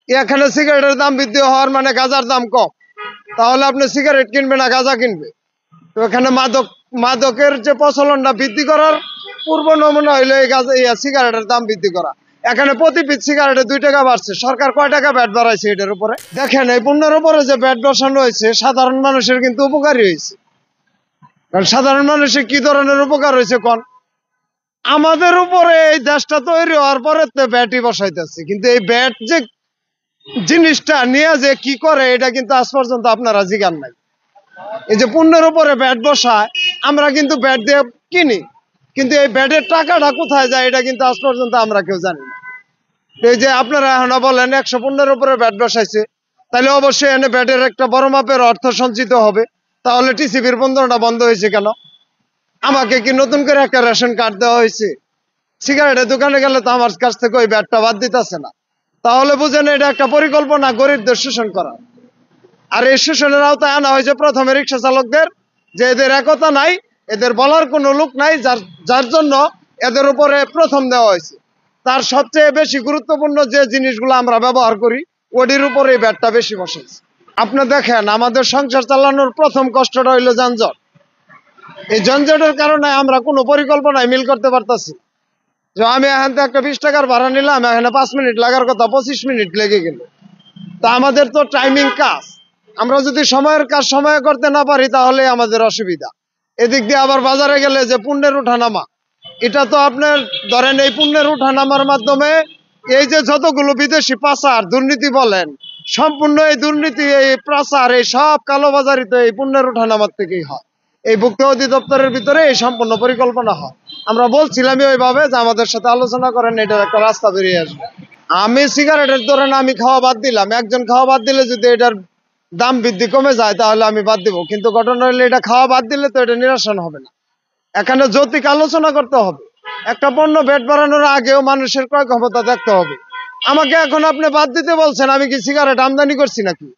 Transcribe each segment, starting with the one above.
এখানে সিগারেটের দাম বৃদ্ধি হওয়ার মানে গাঁজার দাম কম, তাহলে আপনি সিগারেট কিনবে না গাঁজা কিনবে? তো এখানে মাদকের যে প্রচলনটা বৃদ্ধি করার পূর্ব নমুনা হইলো এই সিগারেটের দাম বৃদ্ধি করা। এখানে প্রতি পিস সিগারেটে 2 টাকা বাড়ছে, সরকার কয় টাকা ব্যাট বাড়াইছে এটার উপরে? দেখেন এই পণ্যের উপরে যে ব্যাট বসানো হয়েছে সাধারণ মানুষের কিন্তু উপকারী হয়েছে। কারণ সাধারণ মানুষের কি ধরনের উপকার হয়েছে কোন? আমাদের উপরে এই দেশটা তৈরি হওয়ার পরে ব্যাটই বসাইতেছে, কিন্তু এই ব্যাট যে জিনিসটা নিয়ে যে কি করে এটা কিন্তু আজ পর্যন্ত আপনারা জিজ্ঞান নাই। এই যে পণ্যের উপরে ব্যাট বসায়, আমরা কিন্তু ব্যাট দিয়ে কিনি, কিন্তু এই ব্যাটের টাকাটা কোথায় যায় এটা কিন্তু আজ পর্যন্ত আমরা কেউ জানি না। এই যে আপনারা এখন বলেন 115 উপরে ব্যাট বসাইছে, তাহলে অবশ্যই এনে ব্যাটের একটা বড় মাপের অর্থ সঞ্চিত হবে। তাহলে টিসিবির বন্ধনটা বন্ধ হয়েছে কেন? আমাকে কি নতুন করে একটা রেশন কার্ড দেওয়া হয়েছে? সিগারেটের দোকানে গেলে তো আমার কাছ থেকে ওই ব্যাটটা বাদ দিতেছে না। তাহলে বুঝেন এটা একটা পরিকল্পনা গরিবদের শোষণ করা। আর এই শোষণের আওতায় আনা হয়েছে প্রথমে রিক্সা চালকদের, যে এদের একতা নাই, এদের বলার কোনো লোক নাই, যার জন্য এদের উপরে প্রথম দেওয়া হয়েছে। তার সবচেয়ে বেশি গুরুত্বপূর্ণ যে জিনিসগুলো আমরা ব্যবহার করি ওটির উপরে এই ব্যাটটা বেশি বসেছে। আপনি দেখেন আমাদের সংসার চালানোর প্রথম কষ্টটা হইলো যানজট। এই যানজটের কারণে আমরা কোনো পরিকল্পনায় মিল করতে পারতেছি। যে আমি এখান থেকে একটা 20 টাকার ভাড়া নিলাম, এখানে 5 মিনিট লাগার কথা 25 মিনিট লেগে গেল। তা আমাদের তো টাইমিং কাজ, আমরা যদি সময়ের কাজ সময়ে করতে না পারি তাহলে আমাদের অসুবিধা। এদিক দিয়ে আবার বাজারে গেলে যে পুণ্যের উঠানামা, এটা তো আপনার ধরেন এই পুণ্যের উঠানামার মাধ্যমে এই যে যতগুলো বিদেশি পাচার দুর্নীতি বলেন, সম্পূর্ণ এই দুর্নীতি, এই পাচার, এই সব কালোবাজারি তো এই পুণ্যের উঠানামার থেকেই হয়। এই ভুক্ত অধিদপ্তরের ভিতরে এই সম্পূর্ণ পরিকল্পনা হয়। আমরা বলছিলামই ওইভাবে যে আমাদের সাথে আলোচনা করেন, এটার একটা রাস্তা বেরিয়ে আসবে। আমি সিগারেটের ধরেন আমি খাওয়া বাদ দিলাম, একজন খাওয়া বাদ দিলে যদি এটার দাম বৃদ্ধি কমে যায় তাহলে আমি বাদ দিব, কিন্তু ঘটনা হলে এটা খাওয়া বাদ দিলে তো এটা নিরসন হবে না। এখানে যৌক্তিক আলোচনা করতে হবে। একটা পণ্য ভ্যাট বাড়ানোর আগেও মানুষের ক্রয় ক্ষমতা দেখতে হবে। আমাকে এখন আপনি বাদ দিতে বলছেন, আমি কি সিগারেট আমদানি করছি নাকি?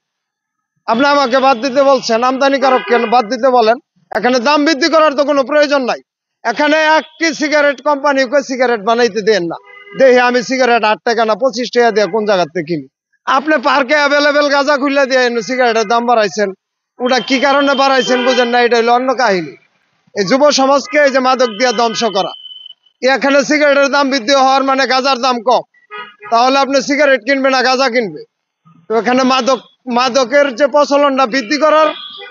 আপনি আমাকে বাদ দিতে বলছেন, আমদানিকারক কেন বাদ দিতে বলেন? এখানে দাম বৃদ্ধি করার তো কোনো প্রয়োজন নাই। এখানে একটি সিগারেট কোম্পানি সিগারেট বানাইতে দেন না, দেখি আমি সিগারেট 8 টাকা না 25 টাকা দিয়ে কোন জায়গার থেকে কিনি। আপনি পার্কে অ্যাভেলেবেল গাঁজা খুলে দিয়ে সিগারেটের দাম বাড়াইছেন, ওটা কি কারণে বাড়াইছেন বুঝেন না, এটা হলো অন্য কাহিনী। এই যুব সমাজকে এই যে মাদক দিয়ে ধ্বংস করা। এখানে সিগারেটের দাম বৃদ্ধি হওয়ার মানে গাঁজার দাম কম, তাহলে আপনি সিগারেট কিনবে না গাঁজা কিনবে? তো এখানে মাদকের যে প্রচলনটা বৃদ্ধি করার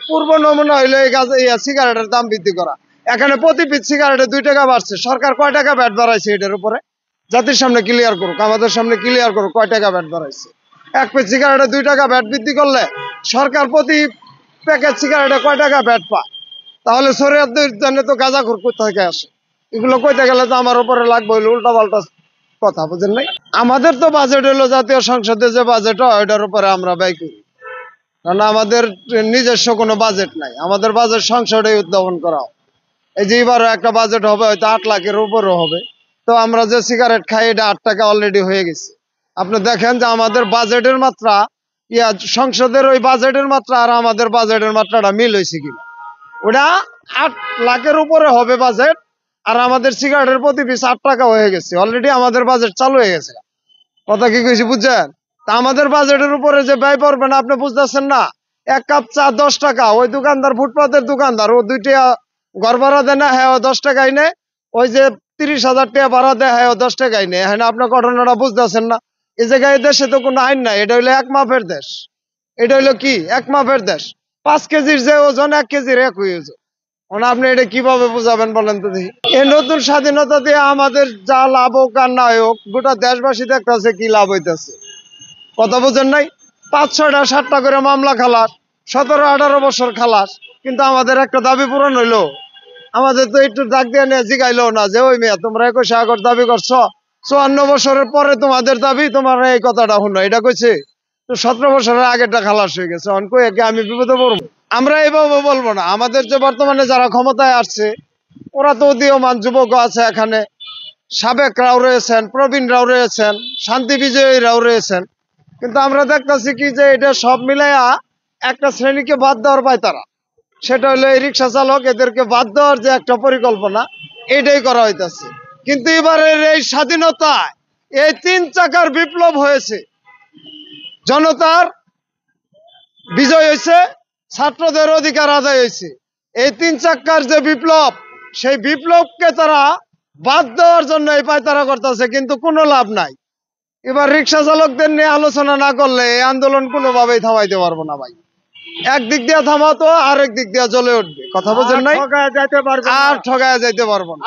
পূর্ব নমুনা হইলো এই সিগারেটের দাম বৃদ্ধি করা। এখানে প্রতি পিস সিগারেটে 2 টাকা বাড়ছে, সরকার কয় টাকা ব্যাট বাড়াইছে এটার উপরে? জাতির সামনে ক্লিয়ার করুক, আমাদের সামনে ক্লিয়ার করুক কয় টাকা ব্যাট বাড়াইছে। এক পিস সিগারেটে 2 টাকা ব্যাট বৃদ্ধি করলে সরকার প্রতি প্যাকেট সিগারেটে কয় টাকা ব্যাট পায়? তাহলে শরীয়তের জন্য তো গাঁজাখোর কোথা থেকে আসে? এগুলো কইতে গেলে তো আমার উপরে লাগবে হইলো উল্টা পাল্টা কথা, বুঝেন নাই? আমাদের তো বাজেট হলো জাতীয় সংসদে যে বাজেট হয় ওইটার উপরে আমরা ব্যয় করি, কারণ আমাদের নিজস্ব কোনো বাজেট নাই। আমাদের বাজেট সংসদে উদ্ভাবন করা হয়। এই যে এবারও একটা বাজেট হবে হয়তো 8 লাখের উপরও হবে। তো আমরা যে সিগারেট খাই এটা 8 টাকা অলরেডি হয়ে গেছে। আপনি দেখেন যে আমাদের বাজেটের মাত্রা, সংসদের ওই বাজেটের মাত্রা আর আমাদের বাজেটের মাত্রাটা মিল হয়েছে কিনা। ওটা 8 লাখের উপরে হবে বাজেট, আর আমাদের সিগারেটের প্রতি পিস 8 টাকা হয়ে গেছে, অলরেডি আমাদের বাজেট চালু হয়ে গেছে। কথা কি কইছি বুঝছেন? তা আমাদের বাজেটের উপরে যে ব্যয় পড়বে না আপনি বুঝতেছেন না। 1 কাপ চা 10 টাকা, ওই দোকানদার ফুটপাতের দোকানদার ও 2 টাকা ঘর ভাড়া দেয় না, হ্যাঁ 10 টাকাই নেয়। ওই যে 30,000 টাকা ভাড়া দেয়, হ্যাঁ 10 টাকাই নেয়। হ্যাঁ আপনার ঘটনাটা বুঝতেছেন না। এই জায়গায় দেশে তো কোনো আইন নাই, এটা হইলো এক মাপের দেশ। এটা হইলো কি এক মাপের দেশ। 5 কেজির যে ওজন 1 কেজির 1 ওজন। আপনি এটা কিভাবে বুঝাবেন বলেন তো দেখি? এই নতুন স্বাধীনতা দিয়ে আমাদের যা লাভ হোক আর না হোক, গোটা দেশবাসী দেখতেছে কি লাভ হইতেছে। কথা বুঝেন নাই? 5, 6টা 7টা করে মামলা খালাস, 17, 18 বছর খালাস, কিন্তু আমাদের একটা দাবি পূরণ হইলো? আমাদের তো একটু ডাক দিয়ে নিয়ে জিগাইলো না যে ওই মেয়ে তোমরা 21 আগস্ট দাবি করছো, 54 বছরের পরে তোমাদের দাবি, তোমার এই কথাটা শুনো, এটা কইছে তো 17 বছরের আগেরটা খালাস হয়ে গেছে। আমি বিপদে পড়বো? আমরা এইভাবে বলবো না। আমাদের যে বর্তমানে যারা ক্ষমতায় আসছে ওরা তো উদীয়মান যুবক আছে, এখানে সাবেকরাও রয়েছেন, প্রবীণরাও রয়েছেন, শান্তি বিজয়ীরাও রয়েছেন, কিন্তু আমরা দেখতেছি কি যে এটা সব মিলাইয়া একটা শ্রেণীকে বাদ দেওয়ার পায় তারা। সেটা হলো এই রিক্সা চালক, এদেরকে বাদ দেওয়ার যে একটা পরিকল্পনা এটাই করা হইতেছে। কিন্তু এবারের এই স্বাধীনতায় এই 3 চাকার বিপ্লব হয়েছে। জনতার বিজয় হয়েছে, ছাত্রদের অধিকার আদায় হয়েছে। এই 3 চাক্কার যে বিপ্লব, সেই বিপ্লবকে তারা বাদ দেওয়ার জন্য এই পায়তারা করতেছে, কিন্তু কোনো লাভ নাই। এবার রিক্সা চালকদের নিয়ে আলোচনা না করলে এই আন্দোলন কোনোভাবেই থামাইতে পারবো না ভাই। একদিক দিয়ে থামাতো, আরেক দিক দিয়ে জ্বলে উঠবে। কথা বোঝেন নাই? আর ঠগায় যাইতে পারবো না।